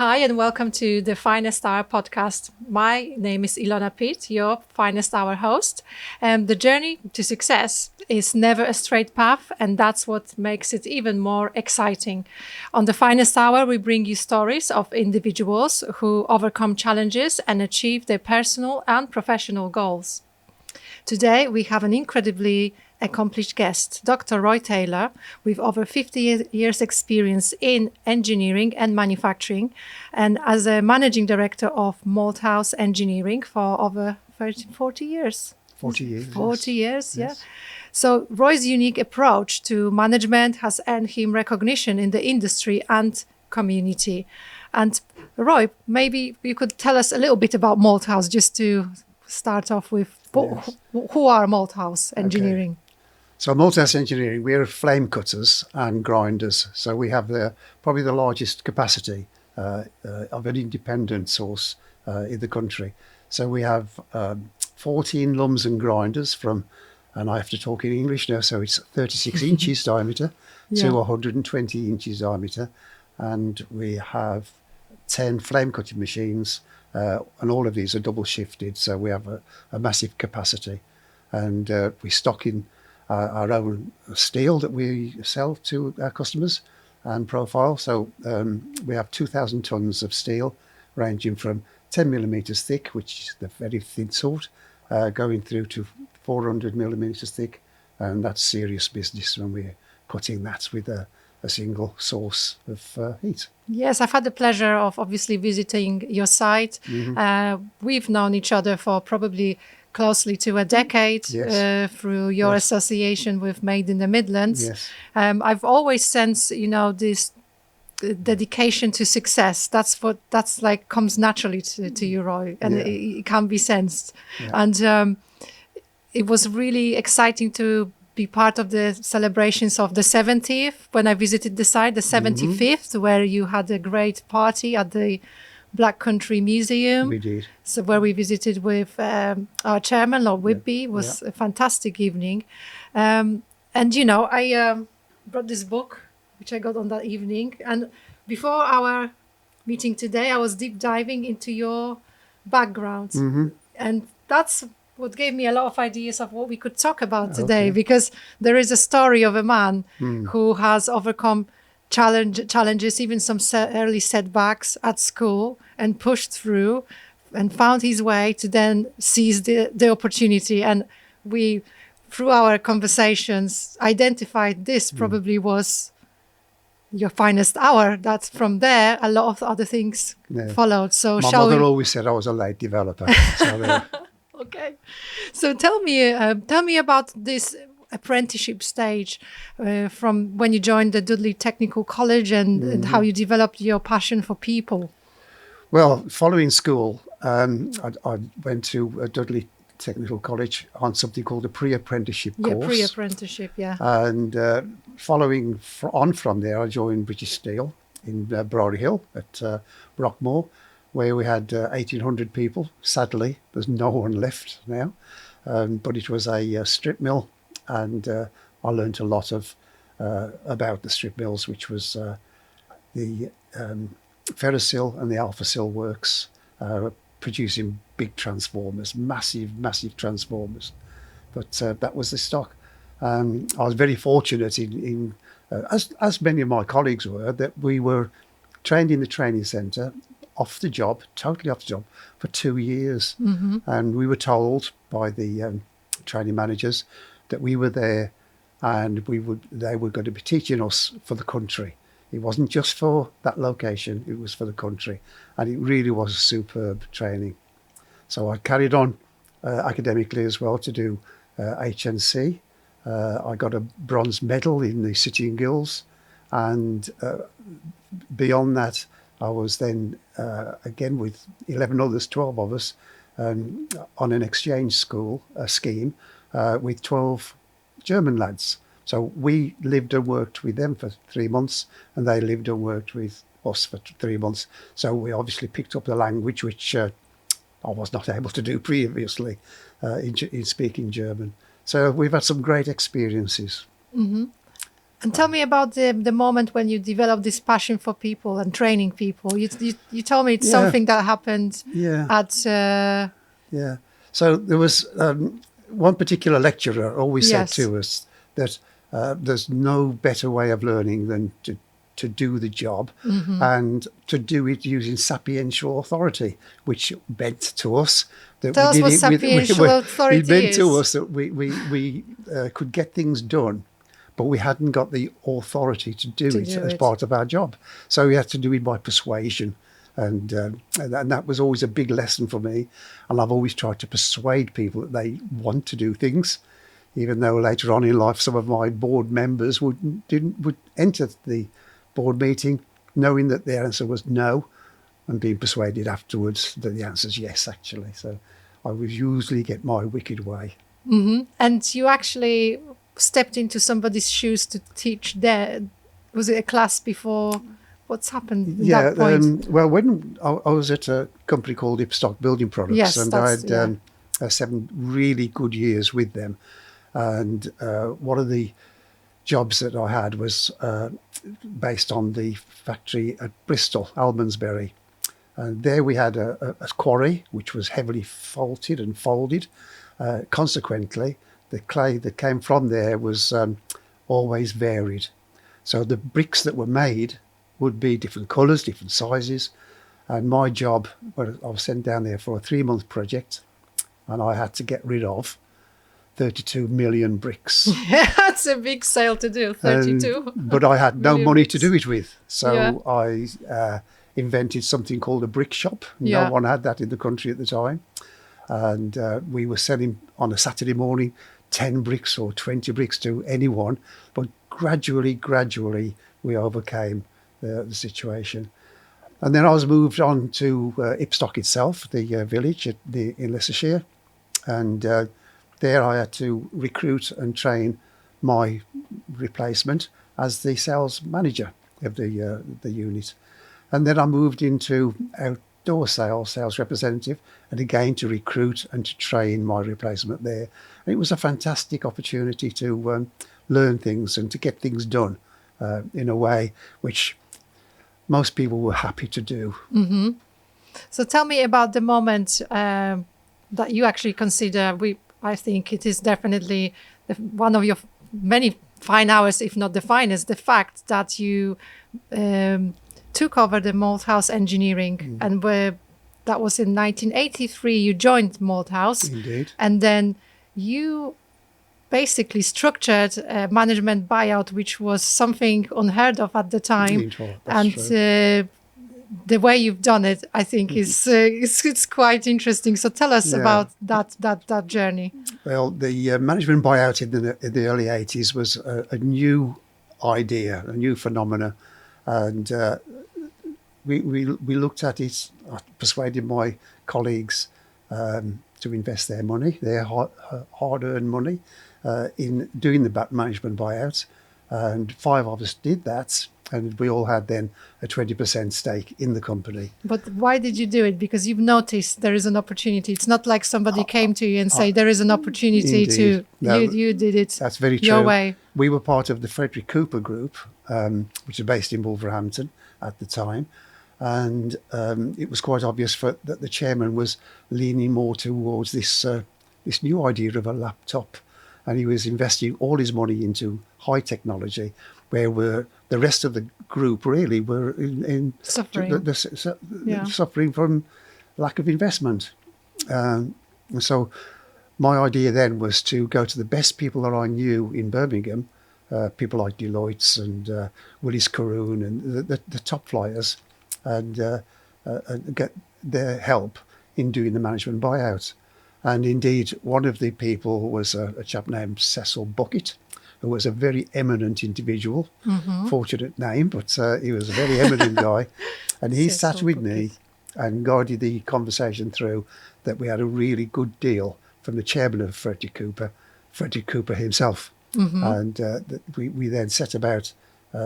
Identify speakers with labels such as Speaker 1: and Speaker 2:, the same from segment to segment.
Speaker 1: Hi, and welcome to the Finest Hour podcast. My name is Ilona Pitt, your Finest Hour host. The journey to success is never a straight path, and that's what makes it even more exciting. On the Finest Hour, we bring you stories of individuals who overcome challenges and achieve their personal and professional goals. Today, we have an incredibly accomplished guest, Dr. Roy Taylor, with over 50 years experience in engineering and manufacturing, and as a managing director of Malthouse Engineering for over 40 years.
Speaker 2: 40 years.
Speaker 1: 40 years, yeah.
Speaker 2: Yes.
Speaker 1: So Roy's unique approach to management has earned him recognition in the industry and community. And Roy, maybe you could tell us a little bit about Malthouse, just to start off with.
Speaker 2: Yes.
Speaker 1: Who are Malthouse Engineering?
Speaker 2: Okay. So Malthouse Engineering, we're flame cutters and grinders. So we have probably the largest capacity of an independent source in the country. So we have 14 lums and grinders and I have to talk in English now, so it's 36 inches diameter to 120 inches diameter. And we have 10 flame cutting machines, and all of these are double shifted. So we have a massive capacity, and we stock in our own steel that we sell to our customers and profile. So we have 2,000 tons of steel, ranging from 10 millimeters thick, which is the very thin sort, going through to 400 millimeters thick. And that's serious business when we're cutting that with a single source of heat.
Speaker 1: Yes, I've had the pleasure of obviously visiting your site. We've known each other for probably closely to a decade through your association with Made in the Midlands.
Speaker 2: Yes.
Speaker 1: I've always sensed, this dedication to success. That's like comes naturally to you, Roy, and it can be sensed.
Speaker 2: Yeah.
Speaker 1: And it was really exciting to be part of the celebrations of the 70th when I visited the site, the 75th, where you had a great party at the Black Country Museum.
Speaker 2: We did.
Speaker 1: So where we visited with our chairman, Lord Whitby. It was a fantastic evening. And, I brought this book, which I got on that evening. And before our meeting today, I was deep diving into your background. And that's what gave me a lot of ideas of what we could talk about today, because there is a story of a man who has overcome challenges, even some early setbacks at school, and pushed through and found his way to then seize the opportunity. And we, through our conversations, identified this probably was your finest hour. That from there, a lot of other things followed. So
Speaker 2: my mother always said I was a late developer. So,
Speaker 1: Okay, so tell me about this apprenticeship stage from when you joined the Dudley Technical College and how you developed your passion for people.
Speaker 2: Well, following school, I went to Dudley Technical College on something called a pre-apprenticeship course.
Speaker 1: Yeah, pre-apprenticeship,
Speaker 2: And following on from there, I joined British Steel in Brody Hill at Brockmore, where we had 1,800 people. Sadly, there's no one left now. But it was a strip mill, and I learned a lot about the strip mills, which was the Ferrosil and the Alphasil works, producing big transformers, massive transformers. But that was the stock. I was very fortunate in as many of my colleagues were, that we were trained in the training centre, totally off the job, for 2 years. And we were told by the training managers that we were there and they were going to be teaching us for the country. It wasn't just for that location, it was for the country. And it really was a superb training. So I carried on academically as well to do HNC. I got a bronze medal in the City and Guilds. And beyond that, I was then, again with 11 others, 12 of us, on an exchange scheme with 12 German lads. So we lived and worked with them for 3 months, and they lived and worked with us for 3 months. So we obviously picked up the language, which I was not able to do previously in speaking German. So we've had some great experiences.
Speaker 1: And tell me about the moment when you developed this passion for people and training people. You told me it's
Speaker 2: Yeah.
Speaker 1: something that happened
Speaker 2: Yeah.
Speaker 1: at
Speaker 2: Yeah. So there was one particular lecturer always said
Speaker 1: yes.
Speaker 2: to us that there's no better way of learning than to do the job and to do it using sapiential authority, which meant to us that
Speaker 1: Tell
Speaker 2: we
Speaker 1: us
Speaker 2: did
Speaker 1: what
Speaker 2: it with.
Speaker 1: sapiential authority
Speaker 2: It meant to
Speaker 1: is.
Speaker 2: us that we could get things done, but we hadn't got the authority to do it as part of our job. So we had to do it by persuasion. And that was always a big lesson for me. And I've always tried to persuade people that they want to do things, even though later on in life, some of my board members would enter the board meeting knowing that the answer was no, and being persuaded afterwards that the answer is yes, actually. So I would usually get my wicked way.
Speaker 1: And you actually stepped into somebody's shoes to teach there. Was it a class before? What's happened at that point?
Speaker 2: Well, when I was at a company called Ipstock Building Products,
Speaker 1: Yes,
Speaker 2: and I had 7 really good years with them. And one of the jobs that I had was based on the factory at Bristol, Almondsbury. And there we had a quarry which was heavily faulted and folded. Consequently, the clay that came from there was always varied. So the bricks that were made would be different colours, different sizes. And my job, I was sent down there for a 3-month project, and I had to get rid of 32 million bricks.
Speaker 1: That's a big sale to do, 32.
Speaker 2: But I had no money to do it with. So
Speaker 1: Yeah.
Speaker 2: I invented something called a brick shop.
Speaker 1: Yeah.
Speaker 2: No one had that in the country at the time. And we were selling on a Saturday morning 10 bricks or 20 bricks to anyone. But gradually, we overcame the situation. And then I was moved on to Ipstock itself, the village in Leicestershire. And there I had to recruit and train my replacement as the sales manager of the unit. And then I moved into outdoor sales representative, and again to recruit and to train my replacement there. And it was a fantastic opportunity to learn things and to get things done in a way which most people were happy to do.
Speaker 1: So tell me about the moment that you actually consider, I think it is definitely one of your many fine hours, if not the finest, the fact that you took over the Malthouse Engineering, and that was in 1983, you joined Malthouse.
Speaker 2: Indeed.
Speaker 1: And then you basically structured a management buyout, which was something unheard of at the time.
Speaker 2: That's true.
Speaker 1: The way you've done it, I think, is it's quite interesting. So tell us about that journey.
Speaker 2: Well, the management buyout in the early 80s was a new idea, a new phenomena, and we looked at it. I persuaded my colleagues to invest their money, their hard-earned money, in doing the management buyout, and 5 of us did that. And we all had then a 20% stake in the company.
Speaker 1: But why did you do it? Because you've noticed there is an opportunity. It's not like somebody came to you and say there is an opportunity
Speaker 2: Indeed.
Speaker 1: You did it.
Speaker 2: That's very true.
Speaker 1: Your way.
Speaker 2: We were part of the Frederick Cooper Group, which is based in Wolverhampton at the time. And it was quite obvious that the chairman was leaning more towards this new idea of a laptop. And he was investing all his money into high technology, where the rest of the group really were in
Speaker 1: suffering.
Speaker 2: Suffering from lack of investment. And so my idea then was to go to the best people that I knew in Birmingham, people like Deloitte's and Willis Caroon and the top flyers, and get their help in doing the management buyout. And indeed, one of the people was a chap named Cecil Bucket, who was a very eminent individual. Fortunate name, but he was a very eminent guy. And he sat with me and guided the conversation through that we had a really good deal from the chairman of Frederick Cooper himself. And we then set about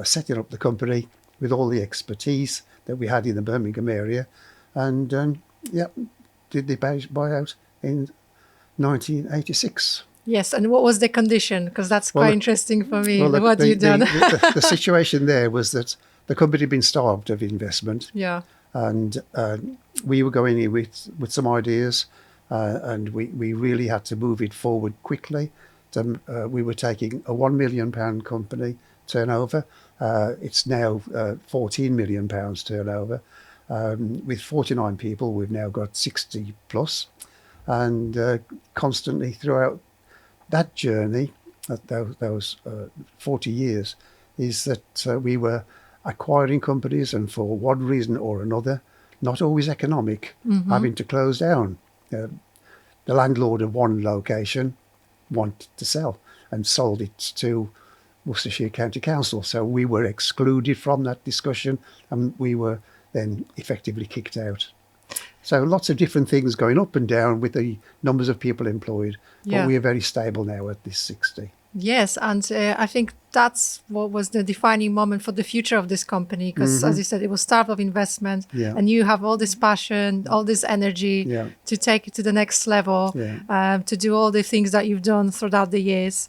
Speaker 2: setting up the company with all the expertise that we had in the Birmingham area, and did the buyout in 1986.
Speaker 1: Yes, and what was the condition? Because that's quite interesting for me.
Speaker 2: Well,
Speaker 1: What you done?
Speaker 2: the situation there was that the company had been starved of investment,
Speaker 1: Yeah.
Speaker 2: and we were going in with some ideas, and we really had to move it forward quickly. We were taking a £1 million company turnover. It's now £14 million turnover. With 49 people, we've now got 60 plus, and constantly throughout that journey, those 40 years, is that we were acquiring companies, and for one reason or another, not always economic, having to close down. The landlord of one location wanted to sell and sold it to Worcestershire County Council. So we were excluded from that discussion, and we were then effectively kicked out. So lots of different things going up and down with the numbers of people employed, but
Speaker 1: Yeah.
Speaker 2: we are very stable now at this 60.
Speaker 1: Yes, and I think that's what was the defining moment for the future of this company, because as you said, it was starved of investment,
Speaker 2: Yeah.
Speaker 1: and you have all this passion, all this energy
Speaker 2: Yeah.
Speaker 1: to take it to the next level, to do all the things that you've done throughout the years.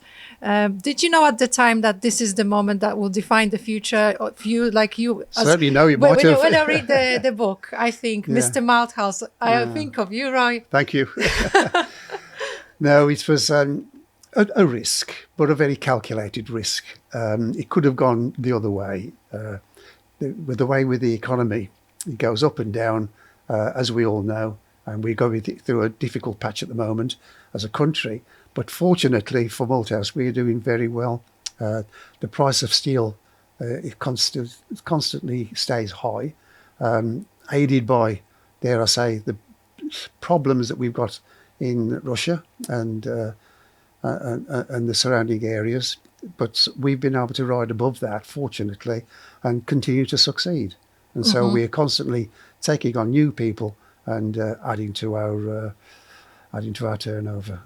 Speaker 1: Did you know at the time that this is the moment that will define the future of you, like you?
Speaker 2: Certainly know you
Speaker 1: when,
Speaker 2: might
Speaker 1: when, you,
Speaker 2: have.
Speaker 1: when I read the book, I think Mr. Malthouse, I think of you, Roy.
Speaker 2: Thank you. No, it was a risk, but a very calculated risk. It could have gone the other way. With the economy, it goes up and down, as we all know, and we're going through a difficult patch at the moment as a country. But fortunately for Malthouse, we're doing very well. The price of steel it constantly stays high, aided by, dare I say, the problems that we've got in Russia and the surrounding areas. But we've been able to ride above that, fortunately, and continue to succeed. And so we're constantly taking on new people and adding to our turnover.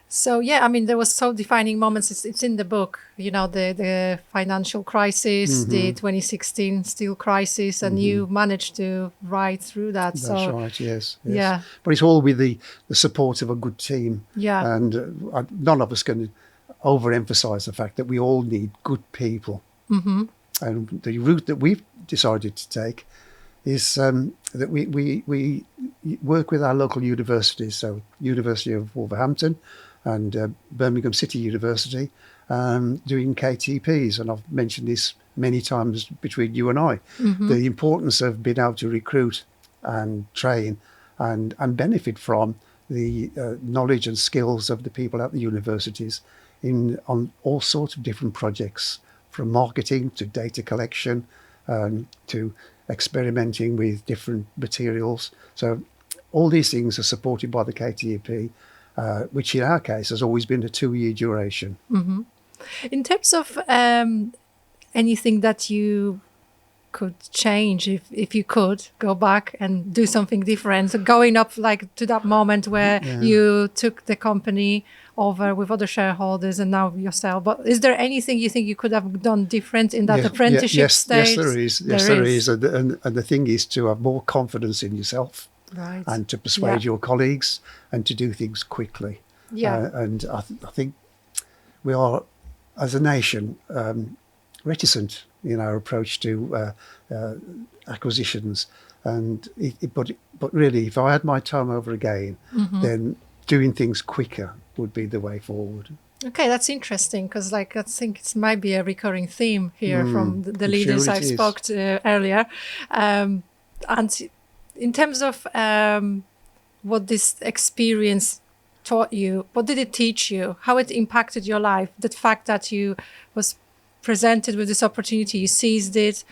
Speaker 1: So yeah, I mean, there was so defining moments. It's in the book, you know, the financial crisis, the 2016 steel crisis, and you managed to ride through that.
Speaker 2: That's right. Yes.
Speaker 1: Yeah.
Speaker 2: But it's all with the support of a good team.
Speaker 1: Yeah.
Speaker 2: And none of us can overemphasize the fact that we all need good people. And the route that we've decided to take is that we work with our local universities, so University of Wolverhampton and Birmingham City University, doing KTPs. And I've mentioned this many times between you and I, the importance of being able to recruit and train and benefit from the knowledge and skills of the people at the universities on all sorts of different projects, from marketing to data collection to experimenting with different materials. So all these things are supported by the KTP, which in our case has always been a 2-year duration.
Speaker 1: In terms of anything that you could change, if you could go back and do something different, so going up like to that moment where you took the company over with other shareholders and now yourself, but is there anything you think you could have done different in that apprenticeship stage?
Speaker 2: Yes, there is. And the thing is to have more confidence in yourself,
Speaker 1: right,
Speaker 2: and to persuade your colleagues and to do things quickly. And I think we are, as a nation, reticent in our approach to acquisitions. And but really, if I had my time over again, then doing things quicker would be the way forward.
Speaker 1: Okay, that's interesting, because like I think it might be a recurring theme here from the leaders I spoke to earlier. And in terms of what this experience taught you, what did it teach you? How it impacted your life? The fact that you was presented with this opportunity, you seized it,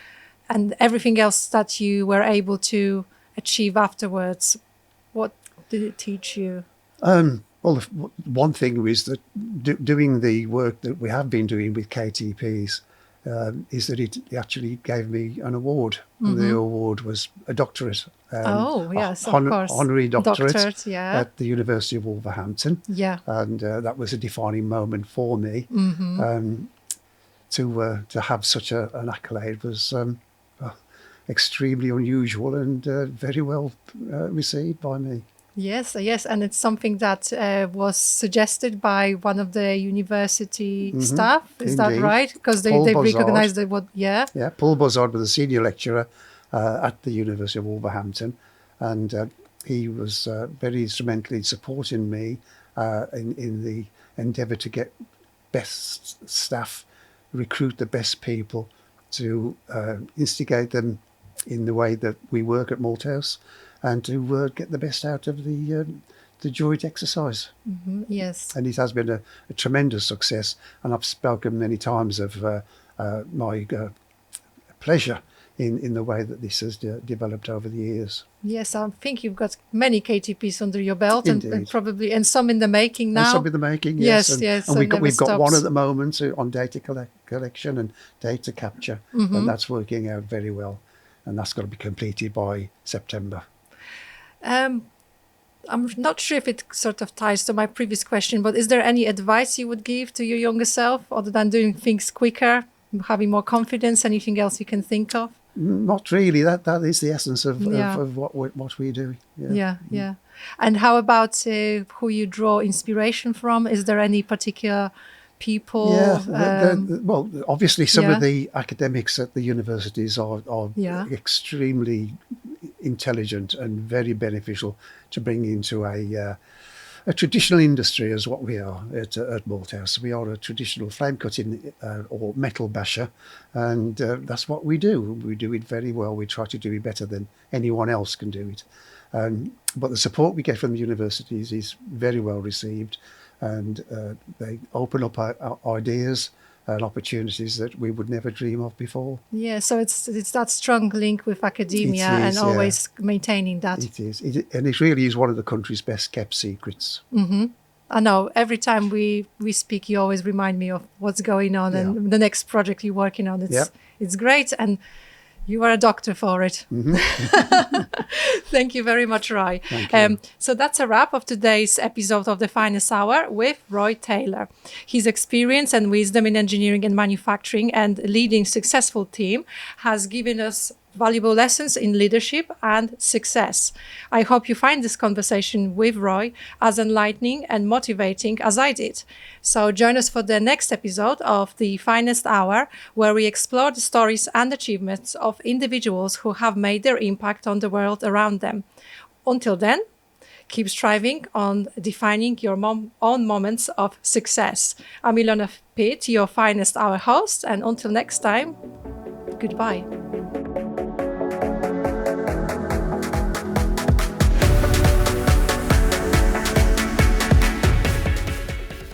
Speaker 1: and everything else that you were able to achieve afterwards. What did it teach you?
Speaker 2: Well, one thing is that doing the work that we have been doing with KTPs is that it actually gave me an award. The award was a doctorate.
Speaker 1: Oh, yes, of course.
Speaker 2: Honorary doctorate
Speaker 1: at
Speaker 2: the University of Wolverhampton.
Speaker 1: Yeah.
Speaker 2: And that was a defining moment for me. To have such an accolade was extremely unusual and very well received by me.
Speaker 1: Yes, yes, and it's something that was suggested by one of the university staff. Is that
Speaker 2: Indeed.
Speaker 1: right? Because
Speaker 2: Paul
Speaker 1: they
Speaker 2: Buzzard.
Speaker 1: recognized that what? Yeah.
Speaker 2: Yeah, Paul Buzzard was a senior lecturer at the University of Wolverhampton, and he was very instrumental in supporting me in the endeavour to get best staff, recruit the best people, to instigate them in the way that we work at Malthouse, and to get the best out of the joint exercise.
Speaker 1: Yes.
Speaker 2: And it has been a tremendous success. And I've spoken many times of my pleasure in the way that this has developed over the years.
Speaker 1: Yes, I think you've got many KTPs under your belt, and
Speaker 2: Indeed.
Speaker 1: probably and some in the making now.
Speaker 2: And some in the making,
Speaker 1: Yes,
Speaker 2: yes.
Speaker 1: yes,
Speaker 2: And
Speaker 1: so
Speaker 2: we've
Speaker 1: never
Speaker 2: got one
Speaker 1: stops.
Speaker 2: at the moment on data collection and data capture, and that's working out very well. And that's got to be completed by September.
Speaker 1: I'm not sure if it sort of ties to my previous question, but is there any advice you would give to your younger self other than doing things quicker, having more confidence? Anything else you can think of?
Speaker 2: Not really. That is the essence of what we do.
Speaker 1: Yeah. And how about who you draw inspiration from? Is there any particular people?
Speaker 2: Well, obviously some
Speaker 1: yeah.
Speaker 2: of the academics at the universities are
Speaker 1: Yeah.
Speaker 2: extremely intelligent and very beneficial to bring into a traditional industry as what we are at Malthouse. We are a traditional flame cutting or metal basher, and that's what we do. We do it very well. We try to do it better than anyone else can do it. But the support we get from the universities is very well received, and they open up our ideas and opportunities that we would never dream of before.
Speaker 1: Yeah, so it's that strong link with academia
Speaker 2: It is,
Speaker 1: and always maintaining that.
Speaker 2: It is, and it really is one of the country's best kept secrets.
Speaker 1: I know every time we speak, you always remind me of what's going on and the next project you're working on. It's great, and you are a doctor for it. Thank you very much, Roy.
Speaker 2: Thank you.
Speaker 1: So that's a wrap of today's episode of The Finest Hour with Roy Taylor. His experience and wisdom in engineering and manufacturing and leading successful team has given us valuable lessons in leadership and success. I hope you find this conversation with Roy as enlightening and motivating as I did. So join us for the next episode of The Finest Hour, where we explore the stories and achievements of individuals who have made their impact on the world around them. Until then, keep striving on defining your own moments of success. I'm Ilona Pitt, your Finest Hour host, and until next time, goodbye.